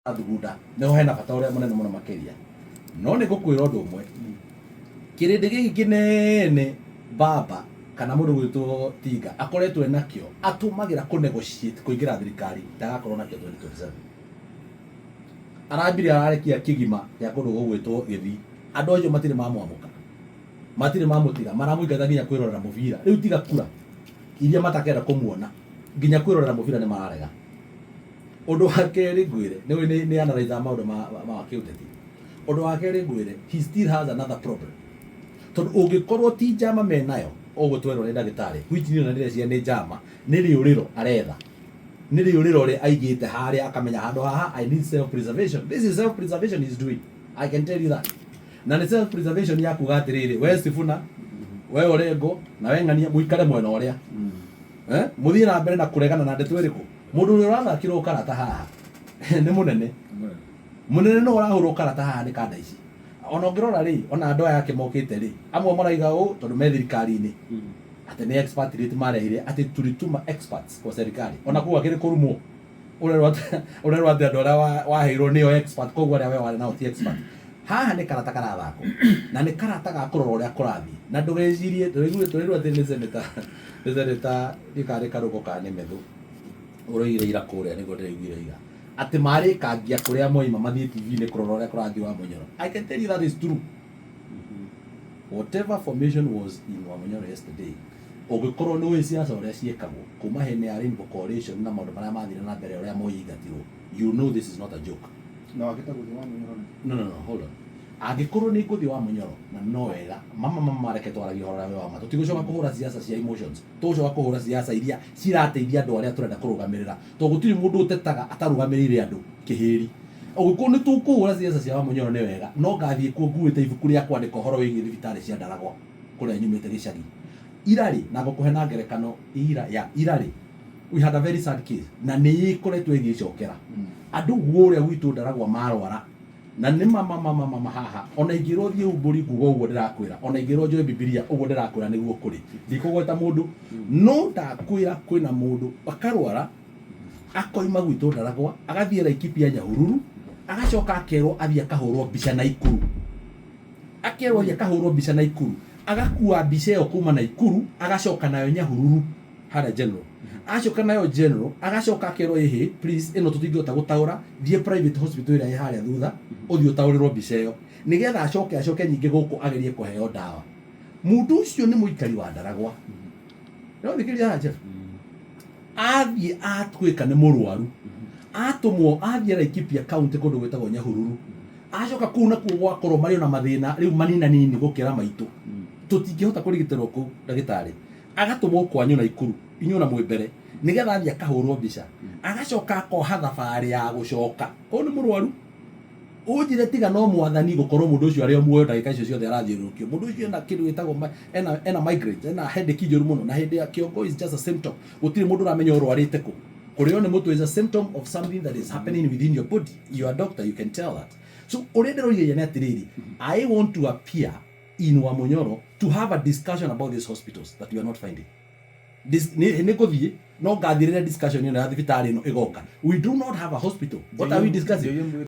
athugunda no hena bata uria munene muno makiria no ni gukwira undu umwe kirindi giki kinene baba kana mundu gwitwo Tinga akoretwo enakio atumagira ku negotiate kuingira thirikari ndagakorwo nakio 2027 arambire ararekia kigima ya kundu gugwitwo Githii andu acio matire mamwamuka matire mamutira maramuingata nginya kwirorera muvira riu tiga kura iria matakenda kumuona nginya kwirorera muvira ni mararega undu wake ri ngwire ni analyze maundu ma kiuteti undu wake ri ngwire he still has another problem tondu ungikorwo ti njama menayo ugutwerwo ni ndagitari which ni onanire cia ni njama ni riuriro aretha ni riuriro ri aigite haria akamenya handu haha I need self preservation. This is self preservation he's doing, I can tell you that. Na ni self preservation ya kuga atiriri we Sifuna we Orengo na we Ng'ania muikare mwena uria muthie na mbere na kuregana na ndeto iriku mundu uri urathakirwo karata haha ni munene no urahurwo karata haha ni kada ici ona ngirora ri ona andu aya kimokite ri amwe maraiga u tondu me thirikari-ini ati ni expert rate marehire ati tulituma experts kwa serikali ona kuwa kiri kurumo urerwa ati andu aria waheirwo nio expert koguo aria we wari nao ti expert haha ni karata karathako na ni karata ga kurora uria kurathi na ndugecirie turirwo ati ni seneta ikare karugo ka ni methu uroire ira kuria niguo ndiriguire iga ati mari kangia kuria moima mathie TV ni kurora uria kurathi wa Munyoro. I can tell you that is true. Whatever formation was in wa Munyoro yesterday ugikorwo ni wi siasa uria ciekagwo kuma hene ya Rainbow Coalition na maundu maria mathire na mbere uria moigatirwo, you know this is not a joke. No akita guthi wa Munyoro No, hold on. Angikorwo ni nguthi wa Munyoro na no wega mama mareke twaragia hora we wa ma tutigocoka kuhura siasa cia emotions tucoka kuhura siasa iria cirateithia andu aria turenda kurugamirira to gutiri mundu utetaga atarugamirire andu kihiri ugikorwo ni tukuhura siasa cia wa Munyoro ni wega no ngathie ku nguite ibuku ria kwandika horo wigi thibitari cia Ndaragwa kuria nyumite gicagi irari na gukuhe na ngerekano irari we had a very sad case na ni ikoretwo igicokera andu guoria gwitu Ndaragwa marwara na ni mama haha ona ingirwo thie umburi ngugo uguo ndirakwira ona ingirwo njoe Biblia uguo ndirakwira niguo kuri ndikugweta mundu no ndakwira kwina mundu bakarwara akoima gwitu Ndaragwa agathie Laikipia Nyahururu agacoka akerwo athie akahurwo mbica na Ikuru akerwo athie akahurwo mbica na Ikuru agakua mbica iyo kuma na Ikuru agacoka nayo Nyahururu hara general acoka nayo general agacoka akerwo ehe please ino tutingihota gutaura thie private hospital ira haria thutha uthio taurirwo mbica iyo nigetha acoke nyingi guku agerie kuheo dawa mundu ucio ni muikari wa Ndaragwa no thikiria haja athie atwika ni murwaru atumwo athie Laikipia county kundu gwetagwo Nyahururu acoka kuna kuo gwakorwo mari na mathina riu manina nini gukira maitu tutingihota kurigitirwo ku ndagitari agatumwo kwanyu na Ikuru inyu na mwembere nigetha athie akahurwo mbica agacoka akoha thabari ya gucoka ko ni murwaru ujire tiga no mwathani gukorwo mundu ucio ari muoyo ndagika icio ciothe arathiurukio mundu ucio na kindu gitagwo ena migraine ena headache njoru muno na hindi ya kiongo is just a symptom gutiri mundu uramenya urwarite ku kurio ni mutu is a symptom of something that is happening within your body. You are a doctor, you can tell that. So already roiye ni atiriri I want to appear in wa Munyoro to have a discussion about these hospitals that you are not finding. This ni kuthie no gathirire discussion ino ya thibitari ino igoka. We do not have a hospital. What are we discussing?